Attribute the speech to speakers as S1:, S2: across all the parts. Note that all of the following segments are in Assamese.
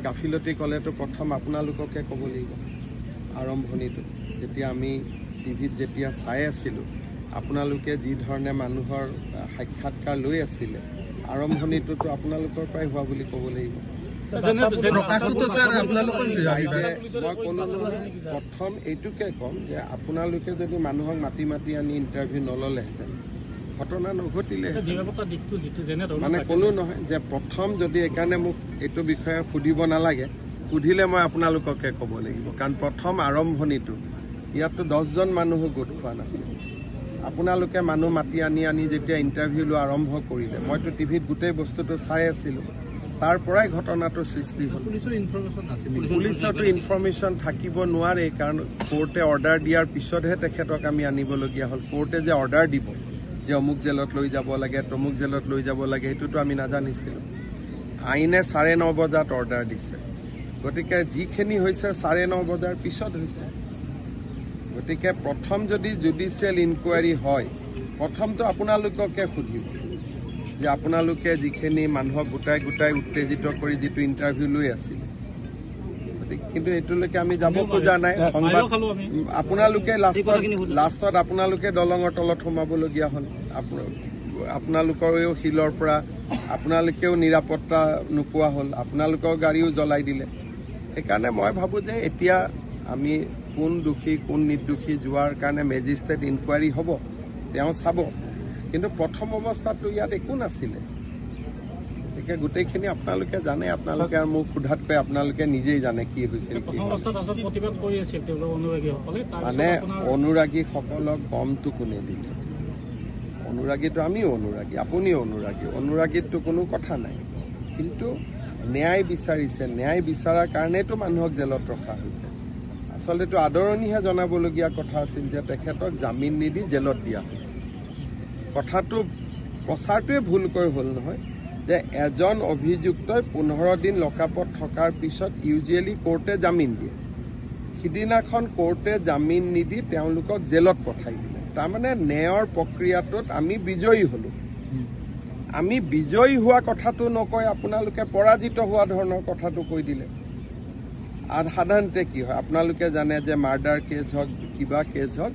S1: গাফিলতি ক'লেতো প্ৰথম আপোনালোককে ক'ব লাগিব আৰম্ভণিটো যেতিয়া আমি টিভিত যেতিয়া চাই আছিলোঁ আপোনালোকে যি ধৰণে মানুহৰ সাক্ষাৎকাৰ লৈ আছিলে আৰম্ভণিটোতো আপোনালোকৰ পৰাই হোৱা বুলি ক'ব লাগিব মই ক'লো প্ৰথম এইটোকে ক'ম যে আপোনালোকে যদি মানুহক মাতি মাতি আনি ইণ্টাৰভিউ নল'লেহেঁতেন ঘটনা নঘটিলে মানে ক'লো নহয় যে প্ৰথম যদি এইকাৰণে মোক এইটো বিষয়ে সুধিব নালাগে সুধিলে মই আপোনালোককে ক'ব লাগিব কাৰণ প্ৰথম আৰম্ভণিটো ইয়াততো 10জন মানুহো গোট খোৱা নাছিল আপোনালোকে মানুহ মাতি আনি যেতিয়া ইণ্টাৰভিউ লোৱা আৰম্ভ কৰিলে মইতো টিভিত গোটেই বস্তুটো চাই আছিলোঁ তাৰ পৰাই ঘটনাটোৰ সৃষ্টি হ'ল পুলিচৰতো ইনফৰমেশ্যন থাকিব নোৱাৰে কাৰণ কোৰ্টে অৰ্ডাৰ দিয়াৰ পিছতহে তেখেতক আমি আনিবলগীয়া হ'ল কোৰ্টে যে অৰ্ডাৰ দিব যে অমুক জেলত লৈ যাব লাগে তমুক জেলত লৈ যাব লাগে সেইটোতো আমি নাজানিছিলোঁ আইনে 9:30 বজাত অৰ্ডাৰ দিছে গতিকে যিখিনি হৈছে 9:30 বজাৰ পিছত হৈছে গতিকে প্ৰথম যদি জুডিচিয়েল ইনকুৱাৰী হয় প্ৰথমটো আপোনালোককে সুধিব যে আপোনালোকে যিখিনি মানুহক গোটাই উত্তেজিত কৰি যিটো ইণ্টাৰভিউ লৈ আছিল কিন্তু এইটোলৈকে আমি যাব খোজা নাই সংবাদ আপোনালোকে লাষ্টত আপোনালোকে দলঙৰ তলত সোমাবলগীয়া হ'ল আপোনালোকৰেও শিলৰ পৰা আপোনালোকেও নিৰাপত্তা নোপোৱা হ'ল আপোনালোকৰ গাড়ীও জ্বলাই দিলে সেইকাৰণে মই ভাবোঁ যে এতিয়া আমি কোন দোষী কোন নিৰ্দোষী যোৱাৰ কাৰণে মেজিষ্ট্ৰেট ইনকুৱাৰী হ'ব তেওঁ চাব কিন্তু প্ৰথম অৱস্থাতো ইয়াত একো নাছিলে গতিকে গোটেইখিনি আপোনালোকে জানে আপোনালোকে মোক সোধাতকৈ আপোনালোকে নিজেই জানে কি হৈছিল মানে অনুৰাগীসকলক গমটো কোনে দিলে অনুৰাগীটো আমিও অনুৰাগী আপুনিও অনুৰাগীতো কোনো কথা নাই কিন্তু ন্যায় বিচাৰিছে ন্যায় বিচাৰাৰ কাৰণেতো মানুহক জেলত ৰখা হৈছে আচলতেতো আদৰণিহে জনাবলগীয়া কথা আছিল যে তেখেতক জামিন নিদি জেলত দিয়া হ'ল কথাটো প্ৰচাৰটোৱে ভুলকৈ হ'ল নহয় যে এজন অভিযুক্তই 15 দিন লকআপত থকাৰ পিছত ইউজুৱেলি কোৰ্টে জামিন দিয়ে সিদিনাখন কোৰ্টে জামিন নিদি তেওঁলোকক জেলত পঠাই দিলে তাৰমানে ন্যায়ৰ প্ৰক্ৰিয়াটোত আমি বিজয়ী হ'লো আমি বিজয়ী হোৱা কথাটো নকৈ আপোনালোকে পৰাজিত হোৱা ধৰণৰ কথাটো কৈ দিলে আৰু সাধাৰণতে কি হয় আপোনালোকে জানে যে মাৰ্ডাৰ কেছ হওক কিবা কেছ হওক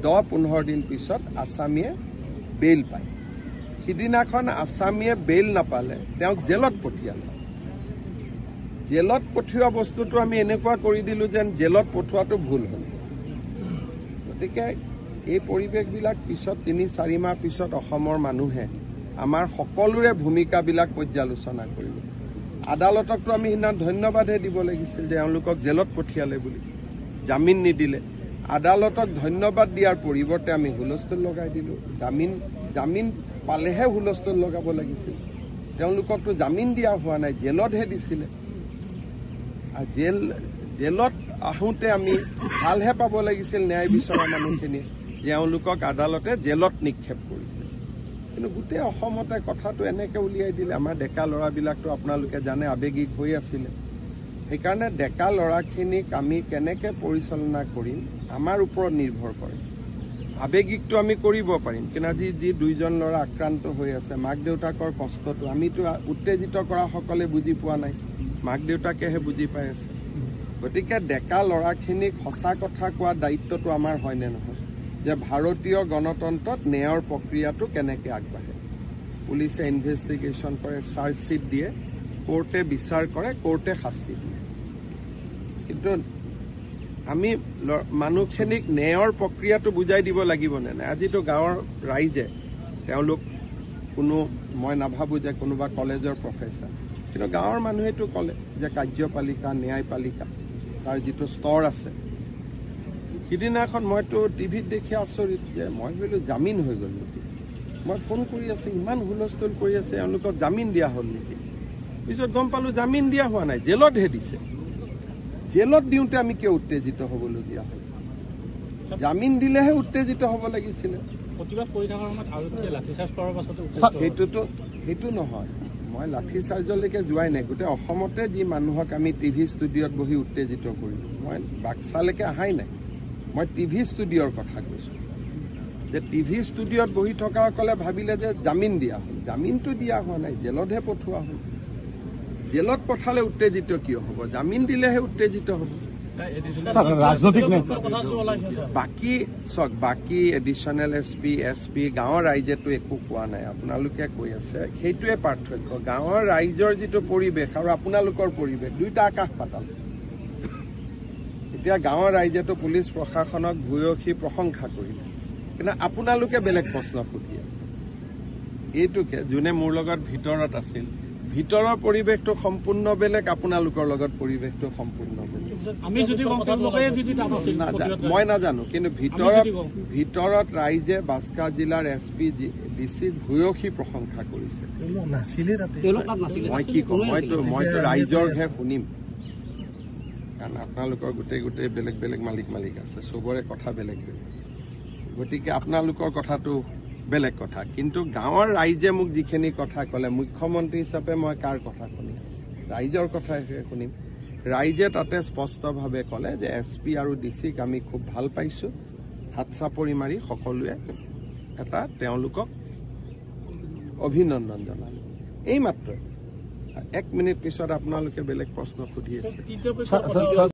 S1: 10-15 দিন পিছত আসামীয়ে বেইল পায় সিদিনাখন আসামীয়ে বেইল নাপালে তেওঁক জেলত পঠিয়ালে জেলত পঠিওৱা বস্তুটো আমি এনেকুৱা কৰি দিলোঁ যেন জেলত পঠোৱাটো ভুল হ'ল গতিকে এই পৰিৱেশবিলাক পিছত 3-4 মাহ পিছত অসমৰ মানুহে আমাৰ সকলোৰে ভূমিকাবিলাক পৰ্যালোচনা কৰিব আদালতকতো আমি সিদিনা ধন্যবাদহে দিব লাগিছিল যে তেওঁলোকক জেলত পঠিয়ালে বুলি জামিন নিদিলে আদালতক ধন্যবাদ দিয়াৰ পৰিৱৰ্তে আমি হুলস্থুল লগাই দিলোঁ জামিন পালেহে হুলস্থুল লগাব লাগিছিল তেওঁলোককতো জামিন দিয়া হোৱা নাই জেলতহে দিছিলে আৰু জেলত আহোঁতে আমি ভালহে পাব লাগিছিল ন্যায় বিচৰা মানুহখিনিয়ে তেওঁলোকক আদালতে জেলত নিক্ষেপ কৰিছে কিন্তু গোটেই অসমতে কথাটো এনেকৈ উলিয়াই দিলে আমাৰ ডেকা ল'ৰাবিলাকতো আপোনালোকে জানে আৱেগিক হৈ আছিলে সেইকাৰণে ডেকা ল'ৰাখিনিক আমি কেনেকৈ পৰিচালনা কৰিম আমাৰ ওপৰত নিৰ্ভৰ কৰে আৱেগিকটো আমি কৰিব পাৰিম কিন্তু আজি যি 2জন ল'ৰা আক্ৰান্ত হৈ আছে মাক দেউতাকৰ কষ্টটো আমিতো উত্তেজিত কৰাসকলে বুজি পোৱা নাই মাক দেউতাকেহে বুজি পাই আছে গতিকে ডেকা ল'ৰাখিনিক সঁচা কথা কোৱা দায়িত্বটো আমাৰ হয়নে নহয় যে ভাৰতীয় গণতন্ত্ৰত ন্যায়ৰ প্ৰক্ৰিয়াটো কেনেকৈ আগবাঢ়ে পুলিচে ইনভেষ্টিগেশ্যন কৰে চাৰ্জশ্বিট দিয়ে কোৰ্টে বিচাৰ কৰে কোৰ্টে শাস্তি দিয়ে কিন্তু আমি মানুহখিনিক ন্যায়ৰ প্ৰক্ৰিয়াটো বুজাই দিব লাগিবনে নাই আজিতো গাঁৱৰ ৰাইজে তেওঁলোক কোনো মই নাভাবোঁ যে কোনোবা কলেজৰ প্ৰফেচাৰ কিন্তু গাঁৱৰ মানুহেতো ক'লে যে কাৰ্যপালিকা ন্যায়পালিকা তাৰ যিটো স্তৰ আছে সিদিনাখন মইতো টিভিত দেখি আচৰিত যে মই ভাবিলোঁ জামিন হৈ গ'ল নেকি মই ফোন কৰি আছোঁ ইমান হুলস্থুল কৰি আছে এওঁলোকক জামিন দিয়া হ'ল নেকি পিছত গম পালোঁ জামিন দিয়া হোৱা নাই জেলতহে দিছে জেলত দিওঁতে আমি কিয় উত্তেজিত হ'বলগীয়া হ'ল জামিন দিলেহে উত্তেজিত হ'ব লাগিছিলে সেইটো নহয় মই লাঠি চাৰ্জলৈকে যোৱাই নাই গোটেই অসমতে যি মানুহক আমি টিভি ষ্টুডিঅ'ত বহি উত্তেজিত কৰিলোঁ মই বাক্সালৈকে অহাই নাই মই টিভি ষ্টুডিঅ'ৰ কথা কৈছোঁ যে টিভি ষ্টুডিঅ'ত বহি থকাসকলে ভাবিলে যে জামিন দিয়া হ'ল জামিনটো দিয়া হোৱা নাই জেলতহে পঠোৱা হ'ল জেলত পঠালে উত্তেজিত কিয় হ'ব? জামিন দিলেহে উত্তেজিত হ'ব। বাকী চাওক, বাকী এডিশ্যনেল SP গাঁৱৰ ৰাইজেতো একো কোৱা নাই, আপোনালোকে কৈ আছে। সেইটোৱে পাৰ্থক্য, গাঁৱৰ ৰাইজৰ যিটো পৰিৱেশ আৰু আপোনালোকৰ পৰিৱেশ দুইটা আকাশ পাতাল। এতিয়া গাঁৱৰ ৰাইজেতো পুলিচ প্ৰশাসনক ভূয়সী প্ৰশংসা কৰিলে, কিন্তু আপোনালোকে বেলেগ প্ৰশ্ন সুধি আছে। এইটোকে যোনে মোৰ লগত ভিতৰত আছিল, ভিতৰৰ পৰিৱেশটো সম্পূৰ্ণ বেলেগ, আপোনালোকৰ লগত পৰিৱেশটো সম্পূৰ্ণ বেলেগ। মই নাজানো, কিন্তু ভিতৰত ৰাইজে বাস্কা জিলাৰ SP DCক ভূয়সী প্ৰশংসা কৰিছে। মই কি কম, মইতো ৰাইজৰহে শুনিম, কাৰণ আপোনালোকৰ গোটেই বেলেগ বেলেগ মালিক আছে, চবৰে কথা বেলেগ বেলেগ। গতিকে আপোনালোকৰ কথাটো বেলেগ কথা, কিন্তু গাঁৱৰ ৰাইজে মোক যিখিনি কথা ক'লে, মুখ্যমন্ত্ৰী হিচাপে মই কাৰ কথা শুনিম? ৰাইজৰ কথাহে শুনিম। ৰাইজে তাতে স্পষ্টভাৱে ক'লে যে SP আৰু DCক আমি খুব ভাল পাইছোঁ, হাত চাপৰি মাৰি সকলোৱে এটা তেওঁলোকক অভিনন্দন জনালোঁ। এই মাত্ৰ 1 মিনিট পিছত আপোনালোকে বেলেগ প্ৰশ্ন সুধি আছে।